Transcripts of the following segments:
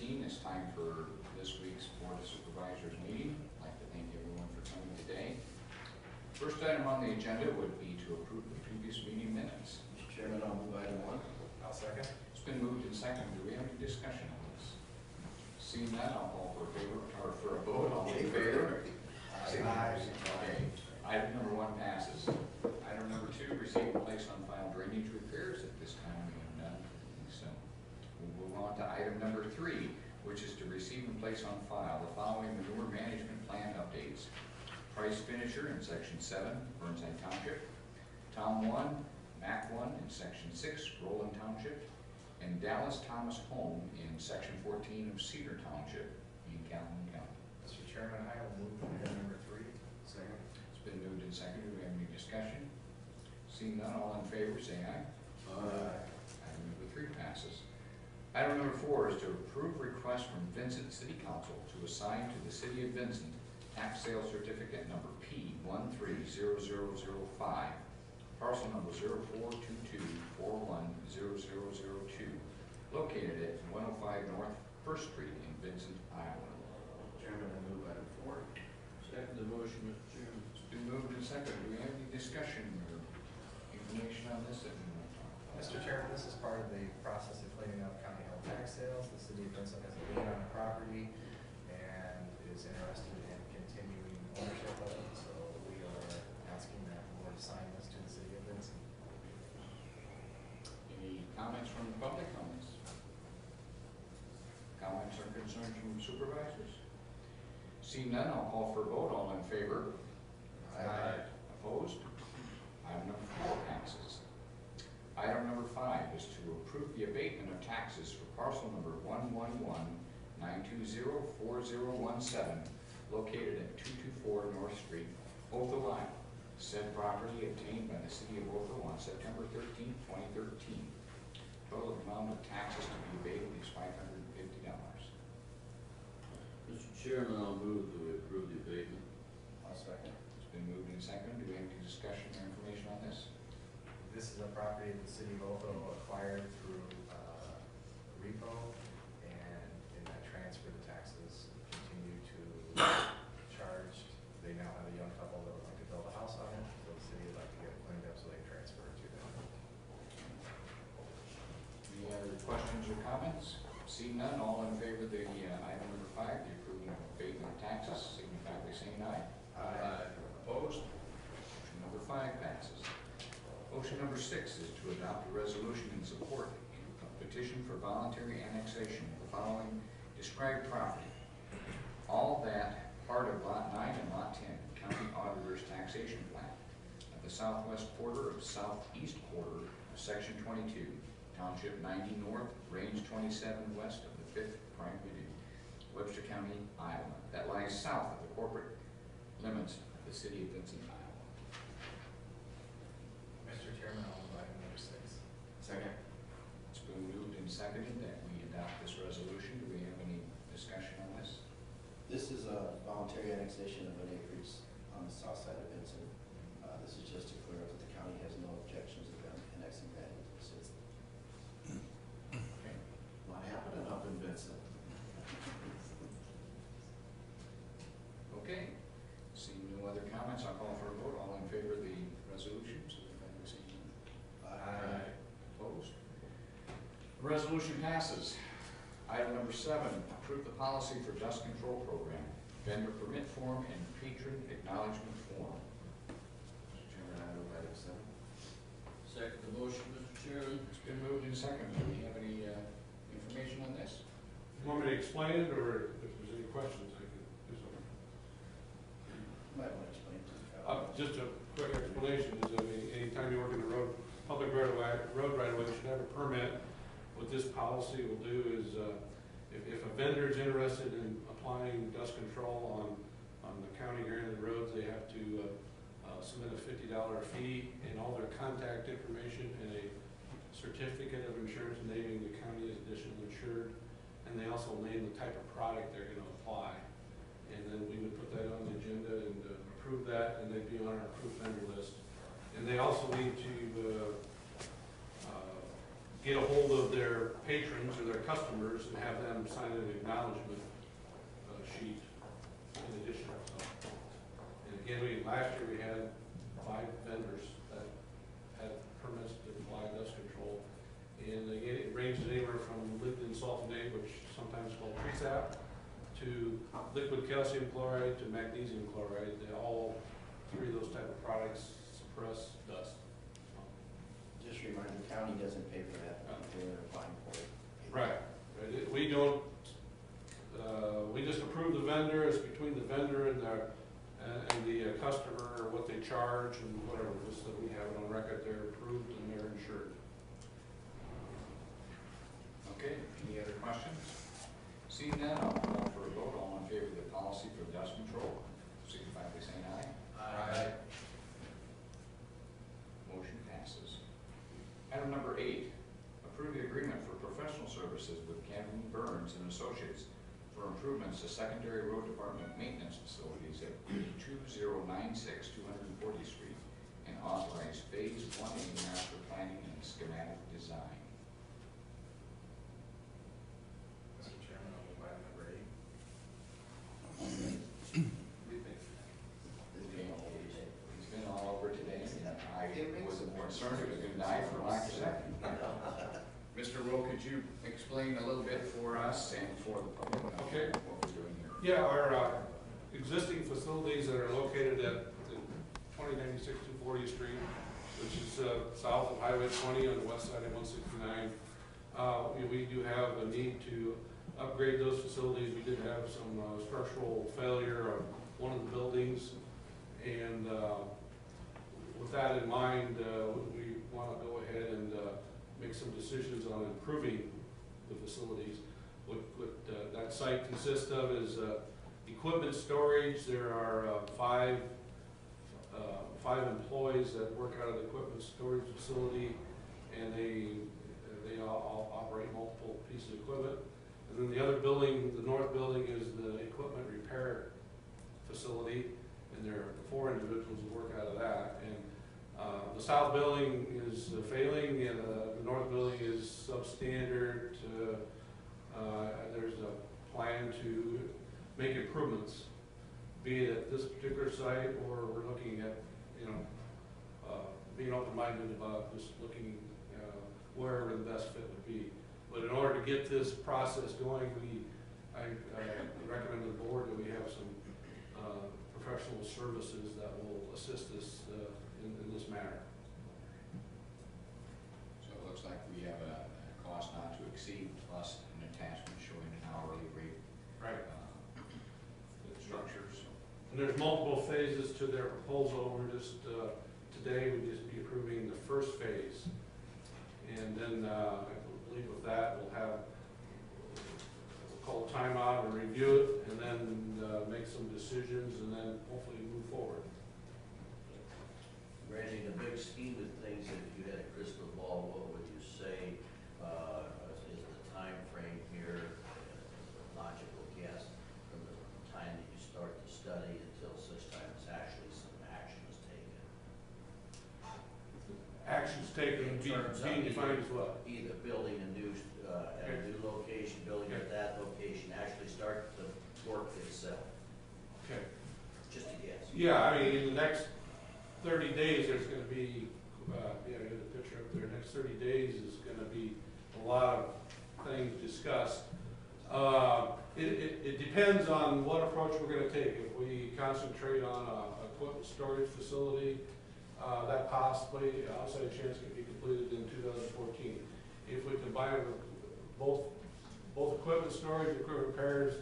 6:15. It's time for this week's Board of Supervisors meeting. I'd like to thank everyone for coming today. First item on the agenda would be to approve the previous meeting minutes. Mr. Chairman, I'll move item 1. I'll second. It's been moved and seconded. Do we have any discussion on this? Seeing that, I'll call for a favor, or for a vote. All in favor? Aye. Okay. Item number 1 passes. Item number 2, receive and place on file drainage repairs. At this time, we have none. So we'll move on to item number 3, which is to receive and place on file the following manure management plan updates. Price Finisher in Section 7, Burnside Township. Tom 1, Mac 1 in Section 6, Roland Township. And Dallas Thomas Home in Section 14 of Cedar Township in Calhoun County. Mr. Chairman, I will move item number 3. Second. It's been moved and seconded. Do we have any discussion? Seeing none, all in favor, say aye. Aye. Item number 3 passes. Item number 4 is to approve request from Vincent City Council to assign to the City of Vincent tax sale certificate number P130005, parcel number 0422410002, located at 105 North 1st Street in Vincent, Iowa. Chairman, I move item 4. Second the motion, Mr. Chairman. It's been moved and seconded. Do we have any discussion or information on this that we want to talk about? Mr. Chairman, this is part of the process of cleaning up county-held tax sales. The City of Vincent has a lien on the property and is interested in continuing ownership of it, so we are asking that the board assign this to the City of Vincent. Any comments from the public on this? Comments or concerns from supervisors? Seeing none, I'll call for a vote. All in favor? Aye. Opposed? Item number 4 passes. Item number 5 is to approve the abatement of taxes for parcel number 111-920-4017, located at 224 North Street, Othel, Iowa. Said property obtained by the City of Othel on September 13, 2013. Total amount of taxes to be abated is $550. Mr. Chairman, I'll move that we approve the abatement. I'll second. It's been moved and seconded. Do we have any discussion or information on this? This is a property that the City of Oakville acquired through repo, and in that transfer, the taxes continue to charge. They now have a young couple that would like to build a house on it, so the city would like to get it cleaned up so they can transfer it to them. Any other questions or comments? Seeing none, all in favor of the item number 5, the approval of abatement of taxes, signify by saying aye. Aye. Opposed? Motion number 5 passes. Motion number 6 is to adopt a resolution in support of petition for voluntary annexation of the following described property. All that part of Lot 9 and Lot 10, County Auditor's Taxation Plat, at the southwest quarter of southeast quarter of Section 22, Township 90 North, Range 27 west of the 5th Prime Meridian, Webster County, Iowa, that lies south of the corporate limits of the City of Vincent, Iowa. Mr. Chairman, I'll move item number 6. Second. It's been moved and seconded that we adopt this resolution. Do we have any discussion on this? This is a voluntary annexation of an acreage on the south side of Vincent. This is just to clear up that the county has no objections to them annexing that into the city. Okay. What happened up in Vincent? Okay. Seeing no other comments, I'll call for a vote. All in favor of the resolution, signify by saying Aye. opposed. The resolution passes. Item number 7, approve the policy for dust control program, vendor permit form and patron acknowledgement form. Mr. Chairman, I move item 7. Second the motion, Mr. Chairman. It's been moved and seconded. Do we have any information on this? You want me to explain it, or if there's any questions, I can do something? You might want to explain to the crowd. Just a quick explanation is, I mean, anytime you work in the public road right away, you should have a permit. What this policy will do is, if a vendor is interested in applying dust control on the county granted roads, they have to submit a $50 fee and all their contact information and a certificate of insurance naming the county as additional insured, and they also name the type of product they're going to apply. And then we would put that on the agenda and approve that, and they'd be on our approved vendor list. And they also need to get a hold of their patrons or their customers and have them sign an acknowledgement sheet in addition. So, and again, last year we had 5 vendors that had permits to apply dust control. And again, it ranges anywhere from liquid sulfonate, which sometimes called pre-sap, to liquid calcium chloride to magnesium chloride. They all 3 of those type of products suppress dust. Just a reminder, the county doesn't pay for that, they're applying for it. Right. We don't, we just approve the vendor. It's between the vendor and the customer, what they charge and whatever, just that we have it on record, they're approved and they're insured. Okay, any other questions? Seeing none, I'll call for a vote. All in favor of the policy for dust control, signify by saying aye. Aye. Motion passes. Item number 8, approve the agreement for professional services with Kevin Burns and Associates for improvements to secondary road department maintenance facilities at 2096 240th Street and authorize phase 1A master planning and schematic design. Mr. Chairman, I'll move item number 8. He's been all over today, and I was concerned it was going to die for lack of second. Mr. Rowe, could you explain a little bit for us and for the public Okay. what we're doing here? Yeah, our existing facilities that are located at 2096 240th Street, which is south of Highway 20 on the west side of 169. We do have a need to upgrade those facilities. We did have some structural failure of one of the buildings, and with that in mind, we want to go ahead and make some decisions on improving the facilities. What that site consists of is equipment storage. There are 5 employees that work out of the equipment storage facility, and they all operate multiple pieces of equipment. And then the other building, the north building, is the equipment repair facility, and there are 4 individuals who work out of that. And the south building is failing, and the north building is substandard. There's a plan to make improvements, be it at this particular site, or we're looking at, being open-minded about just looking wherever the best fit would be. But in order to get this process going, I recommend to the board that we have some professional services that will assist us in this matter. So it looks like we have a cost not to exceed plus an attachment showing an hourly rate. Right. Structures. And there's multiple phases to their proposal. We're just, today we'd just be approving the first phase. And then I believe with that we'll have, we'll call a timeout and review it, and then make some decisions, and then hopefully move forward. Randy, in the big scheme of things, if you had a crystal ball, what would you say is the time frame here, logical guess, from the time that you start the study until such time as actually some action is taken? Actions taken, being defined as what? Either building a new, at a new location, building at that location, actually start the work itself, Okay. just a guess. Yeah, I mean, in the next 30 days, there's going to be, yeah, I got a picture up there. Next 30 days is going to be a lot of things discussed. It depends on what approach we're going to take. If we concentrate on a equipment storage facility, that possibly, outside chance, could be completed in 2014. If we combine it with both equipment storage, equipment repairs,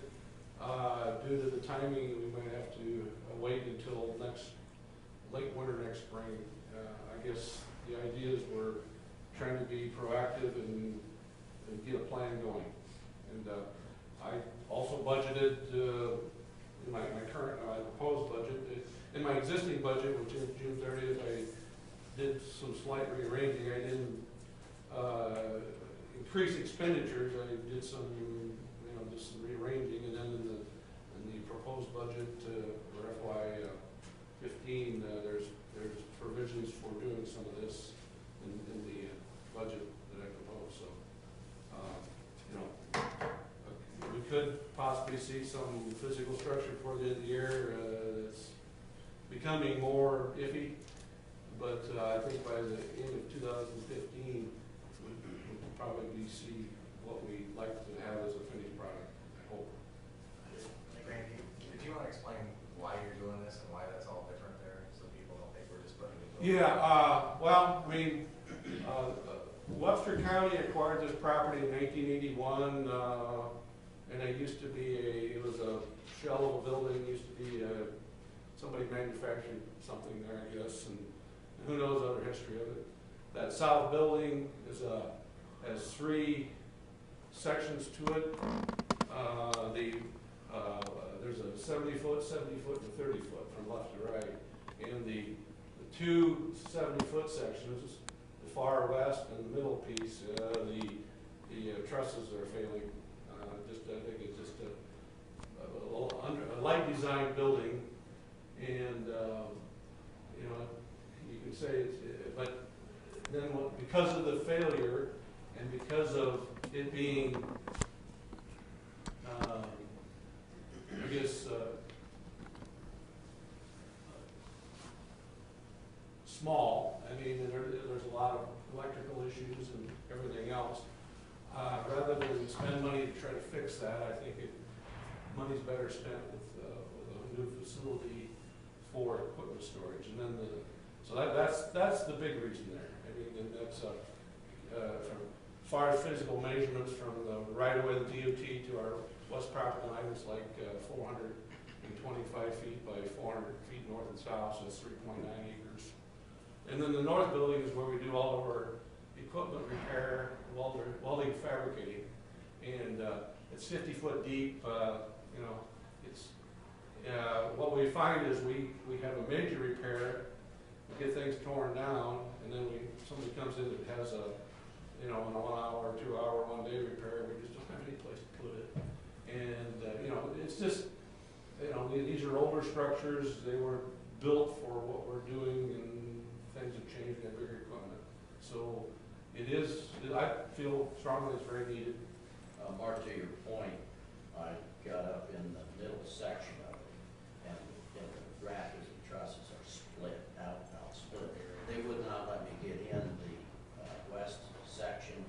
due to the timing, we might have to wait until late winter next spring. I guess the idea is we're trying to be proactive and get a plan going. And I also budgeted in my current, proposed budget, in my existing budget, which is June 30th, I did some slight rearranging. I didn't increase expenditures. I did some, just some rearranging, and then in the proposed budget for FY15, there's provisions for doing some of this in the budget that I proposed. may see some physical structure before the end of the year that's becoming more iffy, but I think by the end of 2015, we'll probably see what we'd like to have as a finished product, I hope. Randy, did you want to explain why you're doing this and why that's all different there, so people don't think we're just putting it in? Yeah, well, I mean, Webster County acquired this property in 1981, and it used to be it was a shell of a building, used to be somebody manufactured something there, I guess, and who knows other history of it. That south building has 3 sections to it. There's a 70-foot, 70-foot, and 30-foot from left to right. And the 2 70-foot sections, the far west and the middle piece, the trusses are failing. I think it's just a light design building, and you know, you can say but then because of the failure and because of it being I guess small. I mean, there's a lot of electrical issues and everything else. Rather than spend money to try to fix that, I think money's better spent with a new facility for equipment storage. And then so that's the big reason there. I mean, and that's from as far as physical measurements from the right of way of the DOT to our west property line is like 425 feet by 400 feet north and south, so that's 3.9 acres. And then the north building is where we do all of our equipment repair, welding, fabricating, and it's 50 foot deep. You know, it's what we find is we have a major repair, we get things torn down, and then somebody comes in that has a in a 1 hour, 2 hour, 1 day repair. We just don't have any place to put it, and you know, it's just these are older structures. They were built for what we're doing, and things have changed. We have bigger equipment, so. I feel strongly it's very needed. Mark, to your point, I got up in the middle section of it, and the brackets and trusses are split out. They would not let me get in the west section,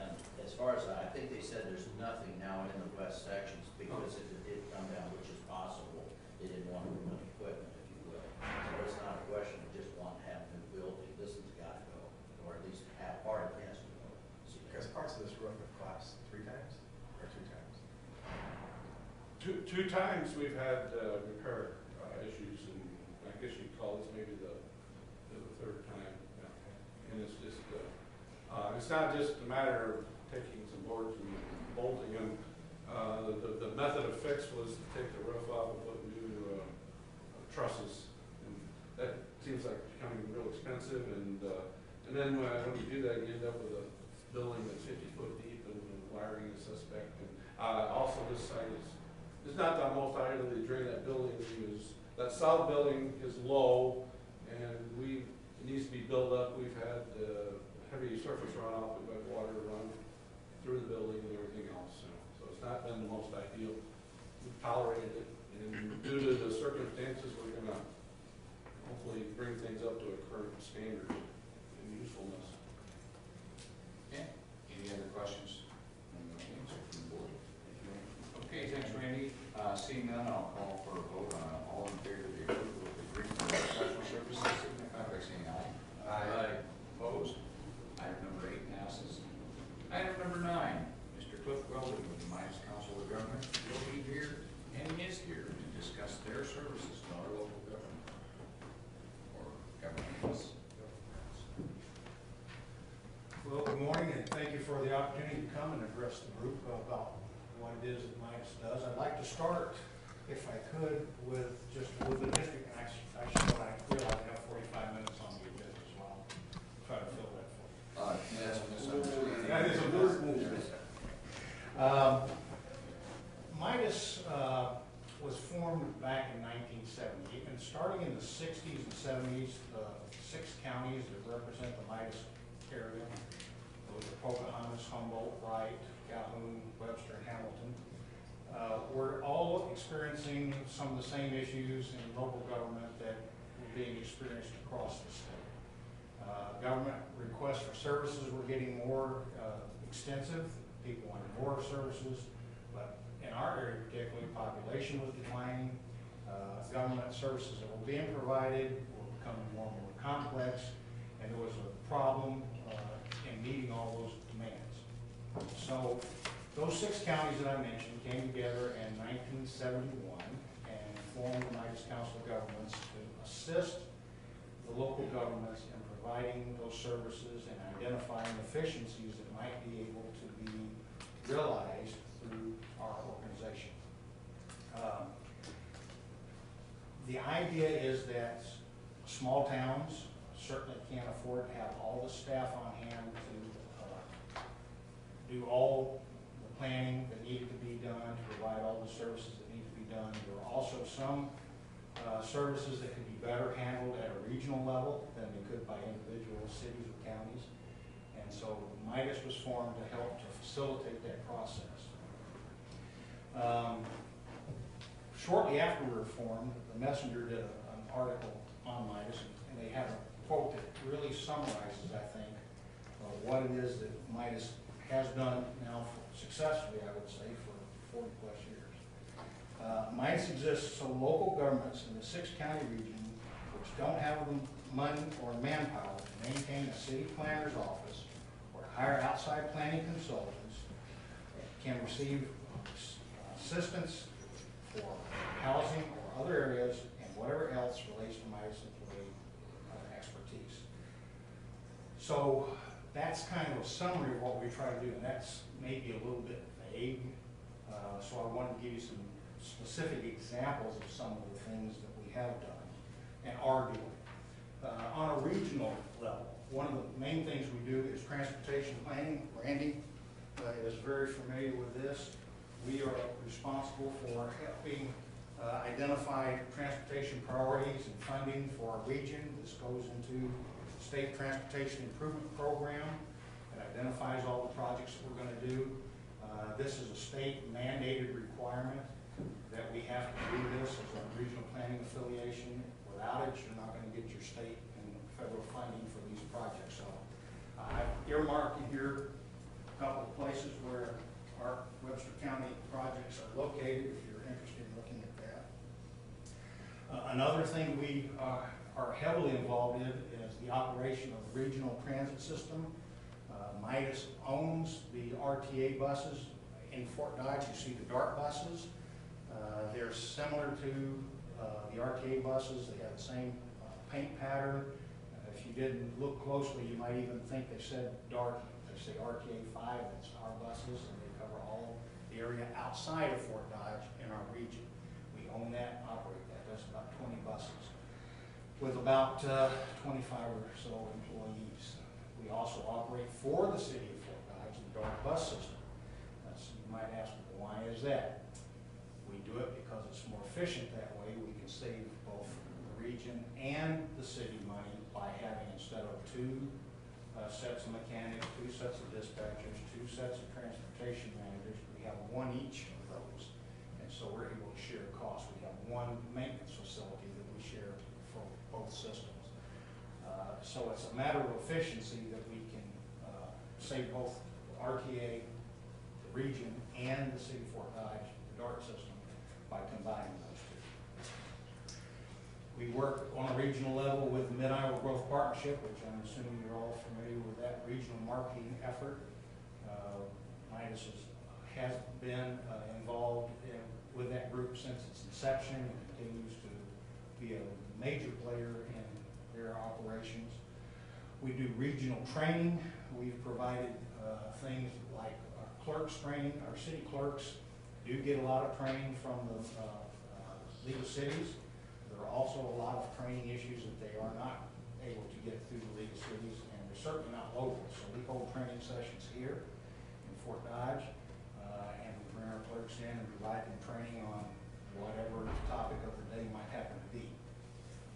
and as far as I think they said there's nothing now in the west sections because if it did come down, which is possible, they didn't want to remove equipment, if you will. So it's not a question of just want to have a new building. This has got to go, or at least have part of it has to go. Because parts of this roof have collapsed 3 times or 2 times. Two times we've had repair issues, and I guess you'd call this maybe the 3rd time. Yeah. And it's just it's not just a matter of taking some boards and bolting them. The method of fix was to take the roof off and put new trusses, and that seems like becoming real expensive. And then when you do that, you end up with a building that's 50 foot deep and wiring is suspect. And also, this site is not the most ideally drained. That building that south building is low, and it needs to be built up. We've had heavy surface runoff. We've had water run through the building and everything else. So it's not been the most ideal. We've tolerated it, and due to the circumstances, we're going to hopefully bring things up to a current standard in usefulness. Okay, any other questions from the audience or from the board? Okay, thanks, Randy. Seeing none, I'll call for a vote on all in favor of the approval of the agreement for professional services, signify by saying aye. Aye. Opposed? Item number 8 passes. Item number 9, Mr. Cliff Weldon with the Midas Council of Government will be here and is here to discuss their services to our local government or governments. Well, good morning, and thank you for the opportunity to come and address the group about what it is that Midas does. I'd like to start, if I could, with just a little bit of history. I realize I have 45 minutes on the agenda as well. Try to fill that for you. That's a misunderstanding. That is a misunderstanding. Midas was formed back in 1970, and starting in the 60s and 70s, the 6 counties that represent the Midas area, those are Pocahontas, Humboldt, Wright, Calhoun, Webster, and Hamilton, We're all experiencing some of the same issues in local government that are being experienced across the state. Government requests for services were getting more extensive. People wanted more services, but in our area particularly, population was declining. Government services that were being provided were becoming more and more complex, and there was a problem in meeting all those demands. So those 6 counties that I mentioned came together in 1971 and formed the Midas Council of Governments to assist the local governments in providing those services and identifying efficiencies that might be able to be realized through our organization. The idea is that small towns certainly can't afford to have all the staff on hand to do all the planning that needed to be done, to provide all the services that need to be done. There are also some services that could be better handled at a regional level than they could by individual cities or counties. And so Midas was formed to help to facilitate that process. Shortly after we were formed, the Messenger did an article on Midas, and they have a quote that really summarizes, I think, what it is that Midas has done now successfully, I would say, for 40 plus years. Midas exists so local governments in the 6-county region which don't have the money or manpower to maintain a city planner's office or to hire outside planning consultants can receive assistance for housing or other areas and whatever else relates to Midas employee expertise. So that's kind of a summary of what we try to do, and that's maybe a little bit vague. So I wanted to give you some specific examples of some of the things that we have done and are doing. On a regional level, one of the main things we do is transportation planning. Randy is very familiar with this. We are responsible for helping identify transportation priorities and funding for our region. This goes into the State Transportation Improvement Program. It identifies all the projects that we're going to do. This is a state mandated requirement that we have to do this as a regional planning affiliation. Without it, you're not going to get your state and federal funding for these projects. So I've earmarked here a couple of places where our Webster County projects are located, if you're interested in looking at that. Another thing we are heavily involved in is the operation of the regional transit system. Midas owns the RTA buses in Fort Dodge. You see the DART buses. They're similar to the RTA buses. They have the same paint pattern. If you didn't look closely, you might even think they said DART. They say RTA 5. That's our buses, and they cover all the area outside of Fort Dodge in our region. We own that and operate that. That's about 20 buses with about 25 or so employees. We also operate for the city of Fort Dodge the DART bus system. You might ask, well, why is that? We do it because it's more efficient that way. We can save both the region and the city money by having, instead of 2 sets of mechanics, 2 sets of dispatchers, 2 sets of transportation managers, we have 1 each of those. And so we're able to share costs. We have 1 maintenance facility that we share for both systems. So it's a matter of efficiency that we can save both RTA, the region, and the city of Fort Dodge, the DART system, by combining those 2. We work on a regional level with the Mid-Iowa Growth Partnership, which I'm assuming you're all familiar with that regional marketing effort. Midas has been involved with that group since its inception and continues to be a major player in their operations. We do regional training. We've provided things like clerks training. Our city clerks do get a lot of training from the League of Cities. There are also a lot of training issues that they are not able to get through the League of Cities, and they're certainly not local. So we hold training sessions here in Fort Dodge, and we bring our clerks in and provide them training on whatever the topic of the day might happen to be.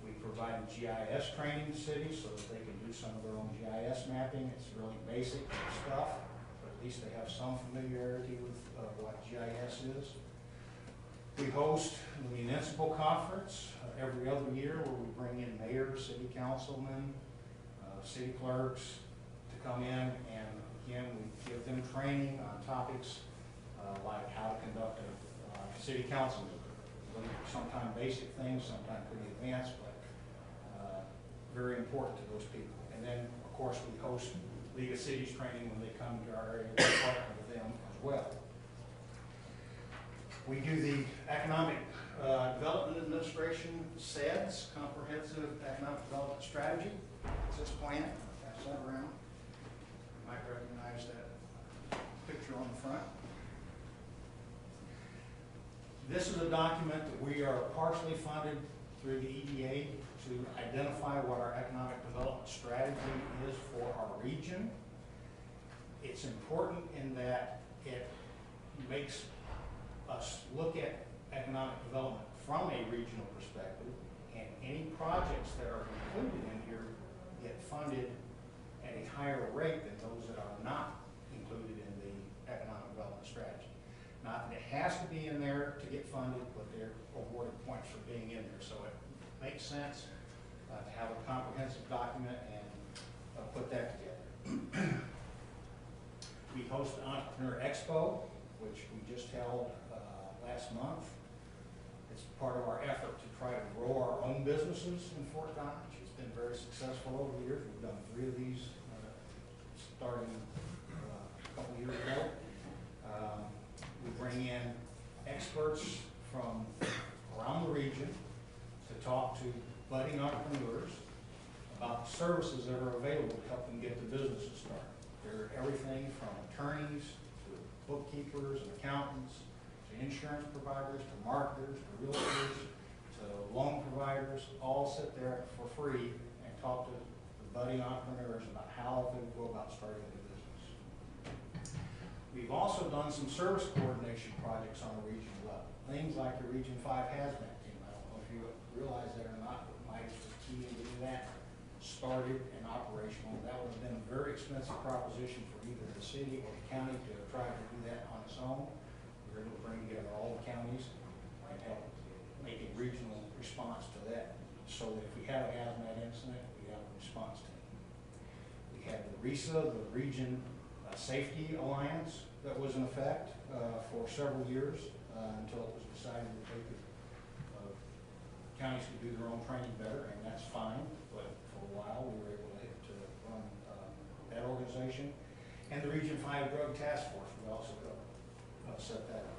We provide GIS training to cities so that they can do some of their own GIS mapping. It's really basic stuff, but at least they have some familiarity with what GIS is. We host the municipal conference every other year where we bring in mayors, city councilmen, city clerks to come in, and again, we give them training on topics like how to conduct a city council meeting. Sometimes basic things, sometimes pretty advanced, but very important to those people. And then, of course, we host League of Cities training when they come to our area. We partner with them as well. We do the Economic Development Administration SEDS, Comprehensive Economic Development Strategy. It's this plan. Pass that around. You might recognize that picture on the front. This is a document that we are partially funded through the EDA to identify what our economic development strategy is for our region. It's important in that it makes us look at economic development from a regional perspective, and any projects that are included in here get funded at a higher rate than those that are not included in the economic development strategy. Not that it has to be in there to get funded, but they're awarded points for being in there. So it makes sense to have a comprehensive document and put that together. We host the Entrepreneur Expo, which we just held last month. It's part of our effort to try to grow our own businesses in Fort Dodge. It's been very successful over the years. We've done 3 of these starting a couple years ago. We bring in experts from around the region to talk to budding entrepreneurs about the services that are available to help them get their businesses started. They're everything from attorneys to bookkeepers and accountants to insurance providers to marketers to realtors to loan providers. All sit there for free and talk to the budding entrepreneurs about how they go about starting a business. We've also done some service coordination projects on a regional level. Things like the Region 5 hazmat team. I don't know if you realize that or not, but Mike's was key in getting that started and operational. That would have been a very expensive proposition for either the city or the county to try to do that on its own. We were able to bring together all the counties and help make a regional response to that, so that if we have a hazmat incident, we have a response team. We had the RISA, the Region Safety Alliance, that was in effect for several years until it was decided that they could, counties could do their own training better, and that's fine. But for a while, we were able to run that organization. And the Region 5 Drug Task Force, we also set that up.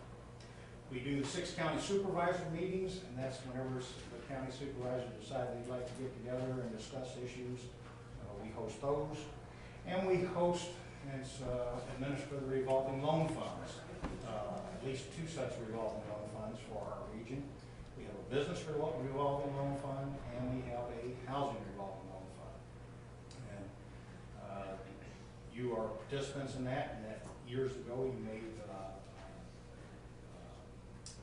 We do the 6 county supervisor meetings, and that's whenever the county supervisors decide they'd like to get together and discuss issues. We host those. And we host and administer the revolving loan funds. At least 2 such revolving loan funds for our region. We have a business revolving loan fund, and we have a housing revolving loan fund. And you are participants in that, and that years ago you made a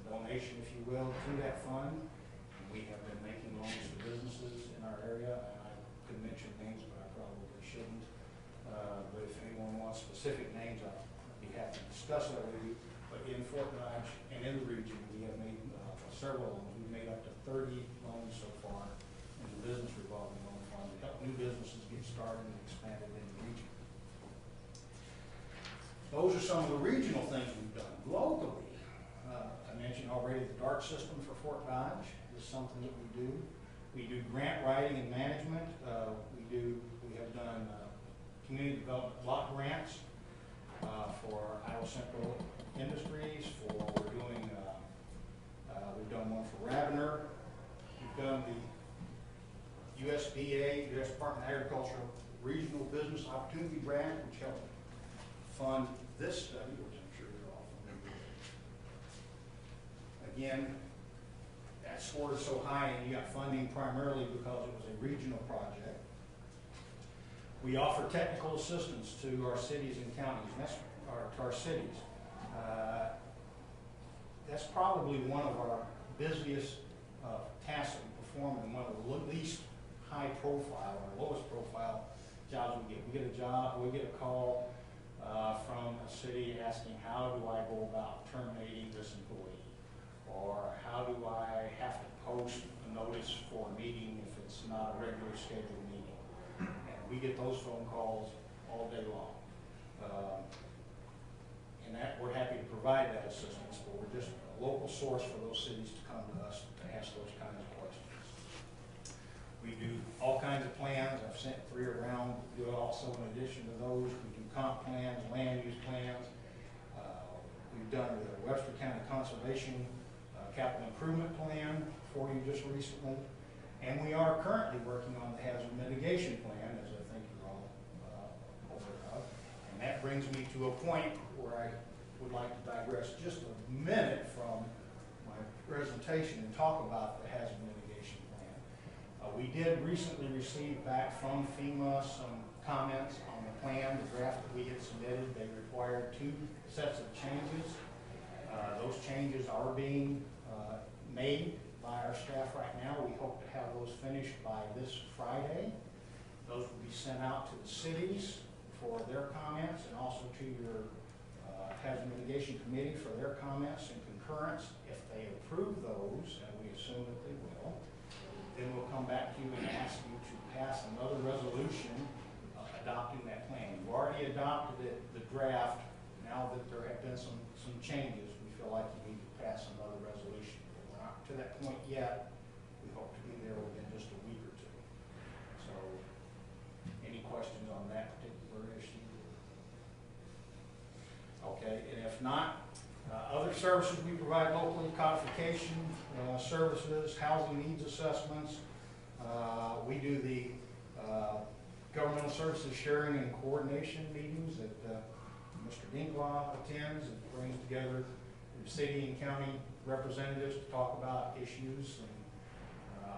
donation, if you will, to that fund. And we have been making loans to businesses in our area, and I could mention names, but I probably shouldn't. But if anyone wants specific names, I'd be happy to discuss that with you. But in Fort Dodge and in the region, we have made several loans. We've made up to 30 loans so far in the business revolving loan fund to help new businesses get started and expanded in the region. Those are some of the regional things we've done. Locally, I mentioned already the DART system for Fort Dodge is something that we do. We do grant writing and management. We have done community development block grants for Iowa Central Industries. We've done one for Ravener. We've done the USDA, U.S. Department of Agriculture Regional Business Opportunity Grant, which helped fund this study, which I'm sure you're all familiar with. Again, that scored so high, and you got funding primarily because it was a regional project. We offer technical assistance to our cities and counties, to our cities. That's probably one of our busiest tasks that we perform, and one of the least high profile or lowest profile jobs we get. We get a call from a city asking, how do I go about terminating this employee? Or how do I have to post a notice for a meeting if it's not a regular scheduled meeting? And we get those phone calls all day long. And that, we're happy to provide that assistance, but we're just a local source for those cities to come to us to ask those kinds of questions. We do all kinds of plans. I've sent 3 around. We do also, in addition to those, we do comp plans, land use plans. We've done the Webster County Conservation Capital Improvement Plan for you just recently. And we are currently working on the hazard mitigation plan, as I think you're all aware of. And that brings me to a point where I would like to digress just a minute from my presentation and talk about the hazard mitigation plan. We did recently receive back from FEMA some comments on the plan, the draft that we had submitted. They required 2 sets of changes. Those changes are being made by our staff right now. We hope to have those finished by this Friday. Those will be sent out to the cities for their comments and also to your hazard mitigation committee for their comments and concurrence. If they approve those, and we assume that they will, then we'll come back to you and ask you to pass another resolution adopting that plan. You've already adopted it, the draft. Now that there have been some changes, we feel like you need to pass another resolution. We're not to that point yet. We hope to be there within just a week or 2. So, any questions on that particular issue? Okay, and if not, other services we provide locally: codification services, housing needs assessments. We do the governmental services sharing and coordination meetings that Mr. Dinklaw attends and brings together the city and county representatives to talk about issues and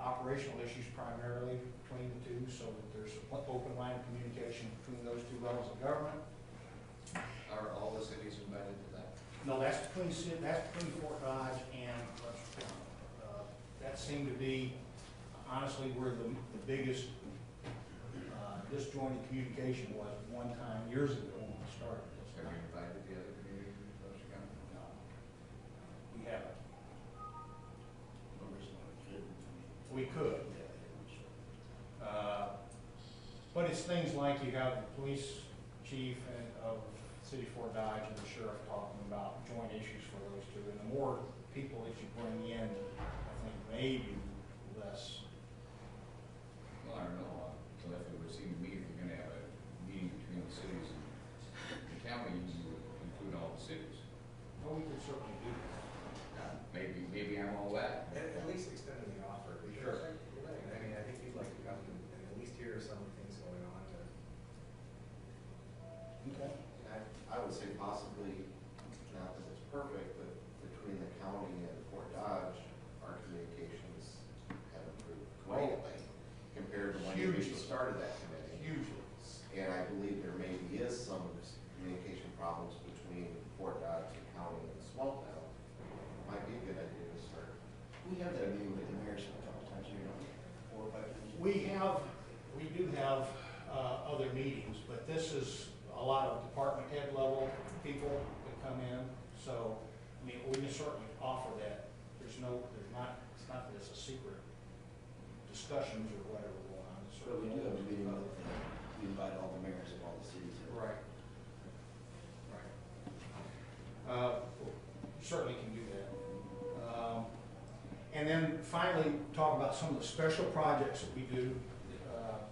operational issues primarily between the two, so that there's an open line of communication between those 2 levels of government. Are all the cities invited to that? No, that's between Fort Dodge and Webster County. That seemed to be, honestly, where the biggest disjointed communication was one time years ago when we started this. Have you invited the other communities in Webster County? No, we haven't. We could. But it's things like you have the police chief and of City of Fort Dodge and the sheriff talking about joint issues for those 2. And the more people that you bring in, I think maybe less. Well, I don't know. So if it would seem to me, if you're going to have a meeting between the cities and the county, you would include all the cities. Well, we could certainly do that. Maybe I'm all that. At least extending the offer. Because, Sure. I mean, I think you'd like to come and at least hear some of the things going on. Okay. I would say possibly, not that it's perfect, but between the county and Fort Dodge, our communications have improved greatly compared to when you Hugely. started that committee. Hugely. And I believe there maybe is some communication problems between Fort Dodge, the county, and the small town. Might be a good idea to start. We have that meeting with the mayors a couple times a year, don't we? 4 or 5 times. We do have other meetings, but this is a lot of department head level people that come in. So, I mean, we can certainly offer that. It's not that it's a secret discussions or whatever going on. It's But we do have a meeting other with, things. we invite all the mayors of all the cities. Right. Certainly can do that. And then finally, talk about some of the special projects that we do.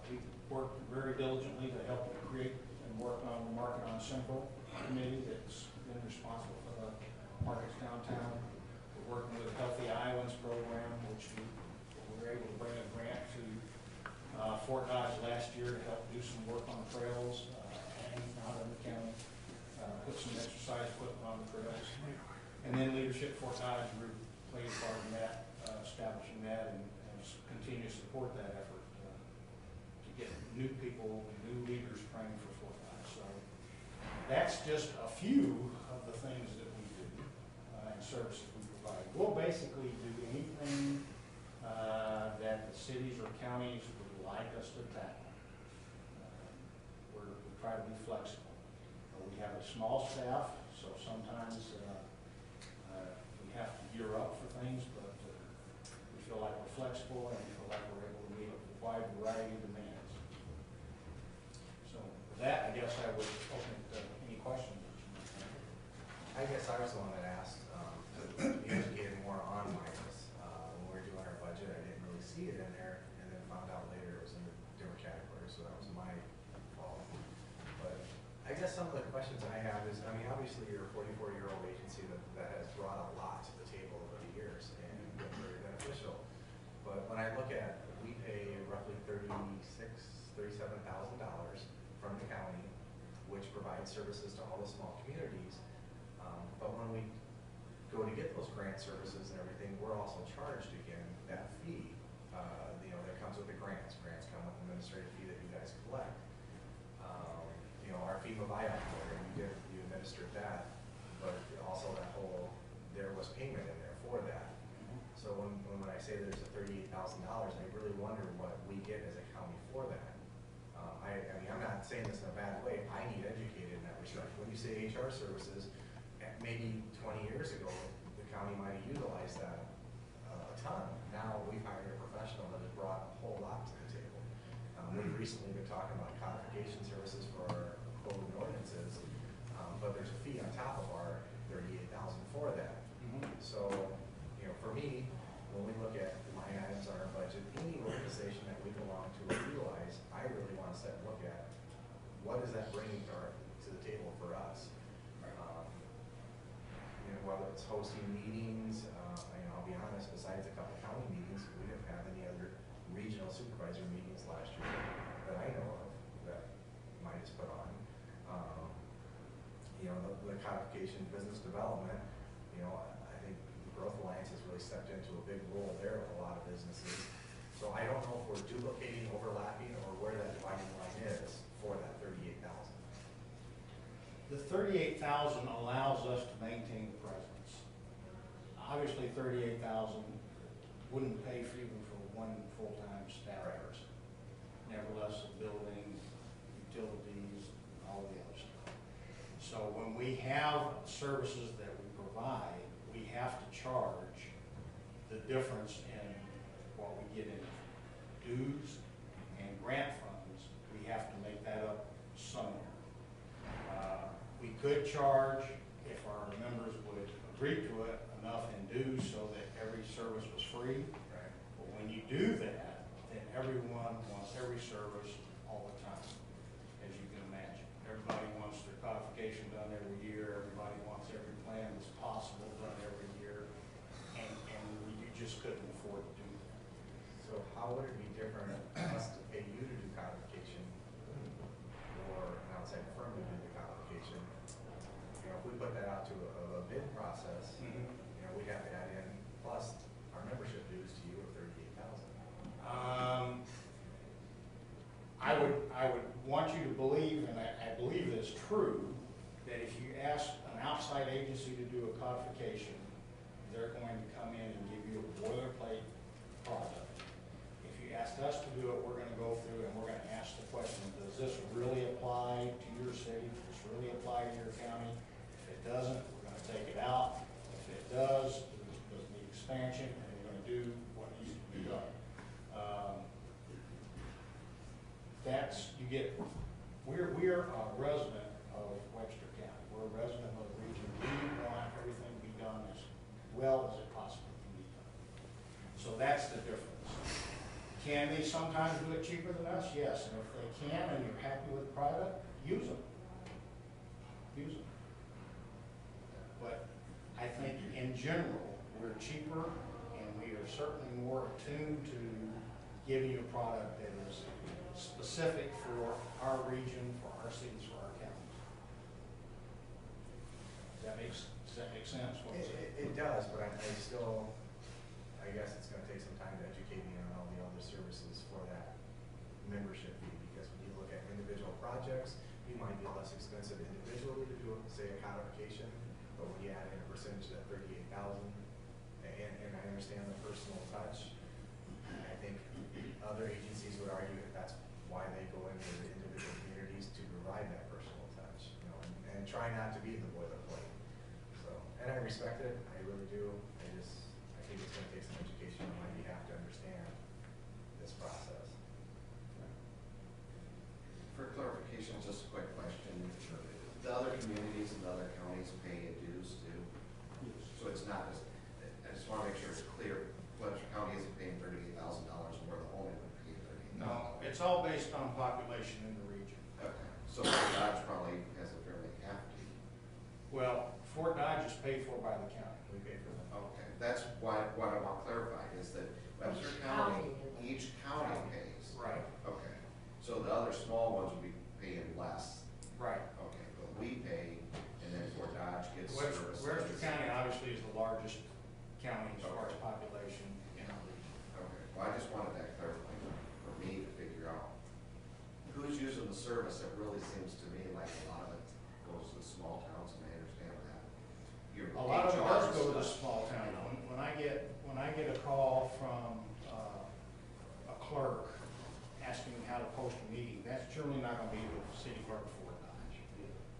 We work very diligently to help create and work on the Market on Central committee that's been responsible for the markets downtown. We're working with the Healthy Islands program, which we were able to bring a grant to Fort Dodge last year to help do some work on the trails and out in the county, put some exercise equipment on the trails. And then Leadership Fort Dodge Group played a part in that, establishing that and continue to support that effort to get new people, new leaders trained for Fort Dodge. So that's just a few of the things that we do and services we provide. We'll basically do anything that the cities or counties would like us to tackle. We try to be flexible. We have a small staff, so sometimes we have to gear up for things, but we feel like we're flexible and we feel like we're able to meet a wide variety of demands. So with that, I guess I would open it to any questions. I guess I was the one that asked, to be educated more on minus. When we were doing our budget, I didn't really see it in there, and then found out later it was in a different category, so that was my fault. But I guess some of the questions I have is, I mean, obviously you're a 44-year-old agency that has brought a lot to the table over the years and been very beneficial. But when I look at, we pay roughly $37,000 from the county, which provides services to all the small communities. But when we go to get those grant services and everything, we're also charged again that fee. That comes with the grants. Grants come with an administrative fee that you guys collect. Our FEMA buyout program, you administered that, but also there was payment in there for that. So when I say there's a $38,000, I really wonder what we get as a county for that. I mean, I'm not saying this in a bad way. I need educated in that respect. When you say HR services, maybe 20 years ago, the county might have utilized that a ton. Now we've hired a professional that has brought a whole lot to the table. We've recently been talking about codification services for our code and ordinances, but there's a fee on top of our $38,000 for that. So, for me, when we look at line items on our budget, any organization that we belong to or utilize, I really want to sit and look at what is that bringing to the table for us. Whether it's hosting meetings, I'll be honest, besides a couple county meetings, we didn't have any other regional supervisor meetings last year that I know of that Midas put on. The codification, business development, I think the Growth Alliance has really stepped into a big role there with a lot of businesses. So I don't know if we're duplicating, overlapping, or where that dividing line is for that $38,000. The $38,000 allows us to maintain the presence. Obviously, $38,000 wouldn't pay for even for one full-time staff person. Nevertheless, the building, utilities, all of the other stuff. So when we have services that we provide, we have to charge the difference in what we get in dues and grant funds. We have to make that up somewhere. We could charge, if our members would agree to it, enough in dues so that every service was free. Right. But when you do that, then everyone wants every service all the time, as you can imagine. Everybody wants their codification done every year. Everybody wants every plan that's possible done every year. And you just couldn't afford to do that. So how would it be different for us to pay you to do codification or an outside firm to do the codification? If we put that out to a bid process, we'd have to add in plus our membership dues to you of $38,000. I would want you to believe, and I believe it's true, that if you ask an outside agency to do a codification, they're going to come in and give you a boilerplate product. If you ask us to do it, we're going to go through and we're going to ask the question, does this really apply to your city? Does this really apply to your county? If it doesn't, we're going to take it out. If it does, there's the expansion, and we're going to do what needs to be done. We're a resident of Webster County. We're a resident of the region. We want everything to be done as well as it possibly can be done. So that's the difference. Can they sometimes do it cheaper than us? Yes. And if they can and you're happy with the product, use them. Use them. But I think in general, we're cheaper and we are certainly more attuned to giving you a product that is specific for our region, for our cities, for our counties. Does that make sense? It does, but I guess it's going to take some time to educate me on all the other services for that membership fee, because when you look at individual projects, you might be less expensive individually to do, say, a codification, but when you add in a percentage of that $38,000, and I understand the personal touch, I think other agencies would argue that that's why they go into the individual communities to provide that personal touch, and try not to be the boilerplate. So, and I respect it, I really do. I think education on why you have to understand this process. For clarification, just a quick question. The other communities and other counties pay dues too? So it's not just, I just want to make sure it's clear, Webster County isn't paying $38,000 where the Holman would pay $38,000. No, it's all based on population in the region. Okay, so Fort Dodge probably has a fairly hefty. Well, Fort Dodge is paid for by the county. We pay for them. Okay, that's what I want clarified, is that Webster County, each county pays. Right. Okay, so the other small ones will be paying less. Right. Okay, but we pay, and then Fort Dodge gets services. Webster County obviously is the largest county as far as population in our region. Okay, well, I just wanted that clarified for me to figure out who's using the service. It really seems to me like a lot of it goes to small towns, and I understand that. Your A lot of it HR does go to the stuff. small town. When I get a call from a clerk asking me how to post a meeting, that's generally not gonna be the city clerk of Fort Dodge.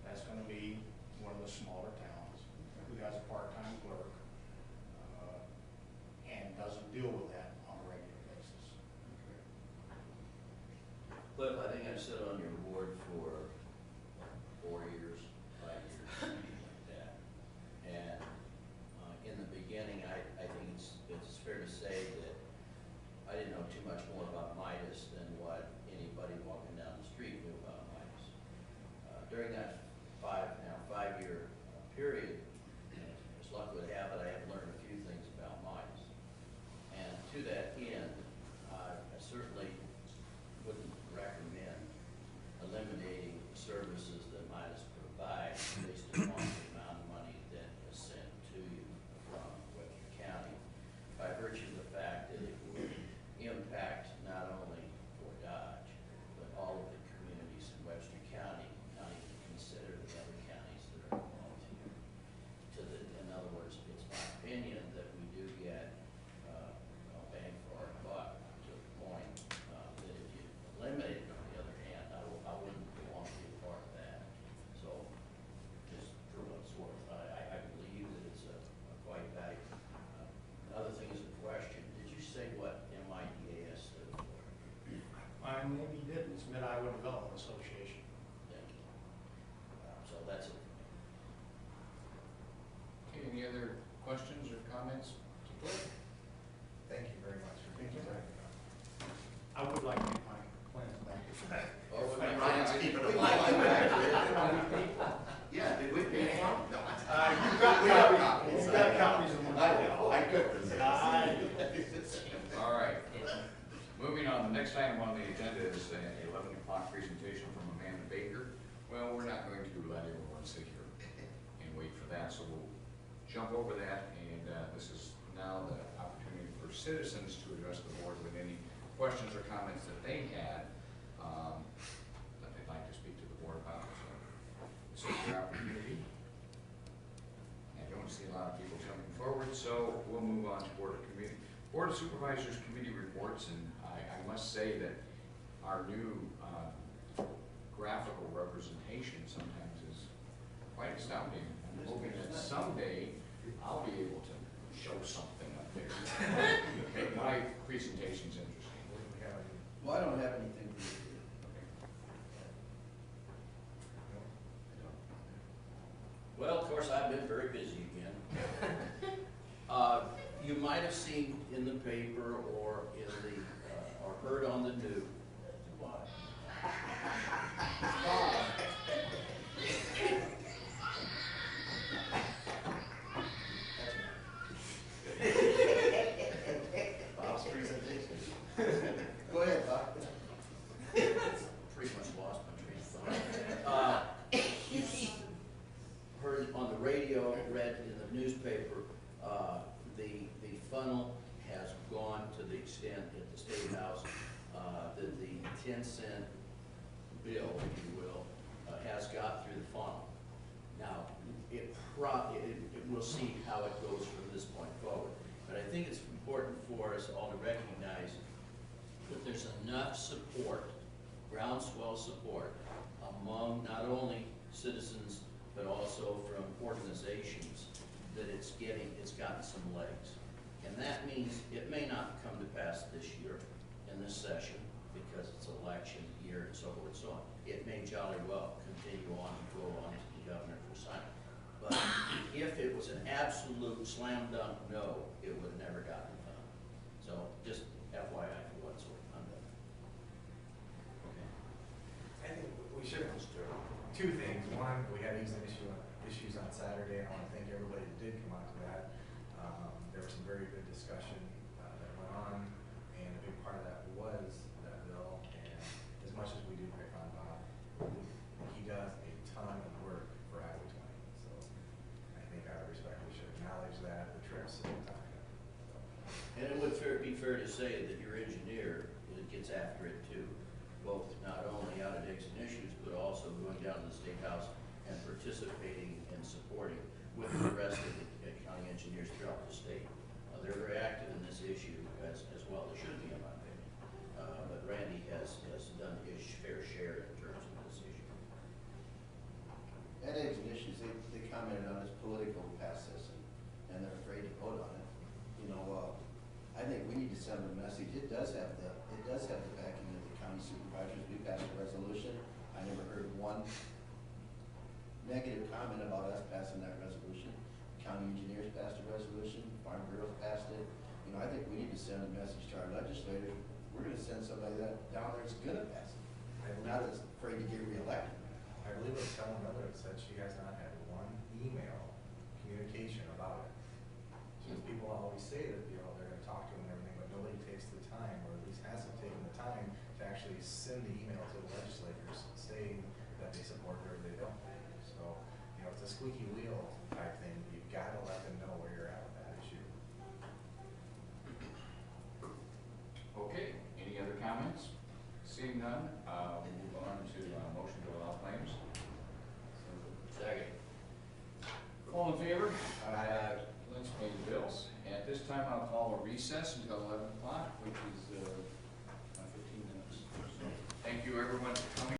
That's gonna be one of the smaller towns who has a part-time clerk and doesn't deal with that on a regular basis. Cliff, I think I've sat on your board for 4 years, 5 years, something like that. And in the beginning, I think it's fair to say that I didn't know too much more about Midas than what anybody walking down the street knew about Midas. During that 5-year period, as luck would have it, I have learned a few things about Midas. And to that end, I certainly wouldn't recommend eliminating services that Midas provides based upon the amount of money that is sent to you from Webster County, by virtue of the fact that it would impact not only Fort Dodge, but all of the communities in Webster County, not even consider the other counties that are involved here. In other words, it's my opinion that we do get a bang for our buck, to the point that if you eliminate it, on the other hand, I wouldn't want to be a part of that. So, just for what it's worth, I believe that it's a quite valuable. Another thing is a question. Did you say what MIDAS stood for? I maybe didn't. It's Mid-Iowa Development Association. Thank you. So that's it. Okay, any other questions or comments? Thank you very much for Thank you. that. I would like to get my plans back. Oh, we might- Ryan's keeping we it might alive. come back to it. Yeah, did we pay for them? No. You've got copies of them. I could resist. All right. Moving on, the next item on the agenda is an 11 o'clock presentation from Amanda Baker. Well, we're not going to let everyone sit here and wait for that, so we'll jump over that, and this is now the opportunity for citizens to address the board with any questions or comments that they had that they'd like to speak to the board about. So this is your opportunity. I don't see a lot of people jumping forward, so we'll move on to Board of Supervisors Committee reports, and I must say that our new graphical representation sometimes is quite astounding. I'm hoping that someday I'll be able to show something up there. Make my presentations interesting. What do we have? Well, I don't have anything for you. Well, of course, I've been very busy again. You might have seen in the paper or in the, or heard on the news. What? Bob's presentation. Go ahead, Bob. Pretty much lost my train of thought. You heard on the radio, read in the newspaper, the funnel has gone to the extent at the State House that the 10-cent bill, if you will, has got through the funnel. Now, we'll see how it goes from this point forward. But I think it's important for us all to recognize that there's enough support, groundswell support, among not only citizens, but also from organizations, that it's gotten some legs. And that means it may not come to pass this year in this session because it's election year and so forth and so on. It may jolly well continue on and go on to the governor for signing. But if it was an absolute slam dunk no, it would have never gotten done. So just FYI for what's on that. Okay. I think we should, two things. One, we had issues on Saturday, and I want to thank everybody that did come out to that. There was some very good discussion that went on, and a big part of that was that bill, and as much as we do pick on Bob, he does a ton of work for Highway 20, so I think out of respect, we should acknowledge that, the trips and the time. And it would be fair to say that your engineer gets after it too, both not only out at Exit Issues, but also going down to the State House and participating and supporting with the rest of the county engineers throughout the state. They're very active in this issue as well. They should be, in my opinion. But Randy has done his fair share in terms of this issue. At Exit Issues, they commented on this political process and they're afraid to vote on it. You know, I think we need to send a message. It does have the backing of the county supervisors. We passed a resolution. I never heard one negative comment about us passing that resolution. County engineers passed a resolution. Farm Bureau passed it. You know, I think we need to send a message to our legislators. We're going to send somebody that down there that's going to pass it. Not that's afraid to get reelected. I believe it was Helen Miller that said she has not had one email communication about it. Because people always say that, you know, they're going to talk to them and everything, but nobody takes the time, or at least hasn't taken the time to actually send the email to the legislators saying that they support her or they don't. So, you know, it's a squeaky wheel type thing. You've got to let them know where you're at with that issue. Okay, any other comments? Seeing none, we'll move on to motion to allow claims. Second. All in favor? Aye. Let's pay the bills. At this time, I'll call a recess until 11 o'clock, which is 15 minutes. So, thank you everyone for coming.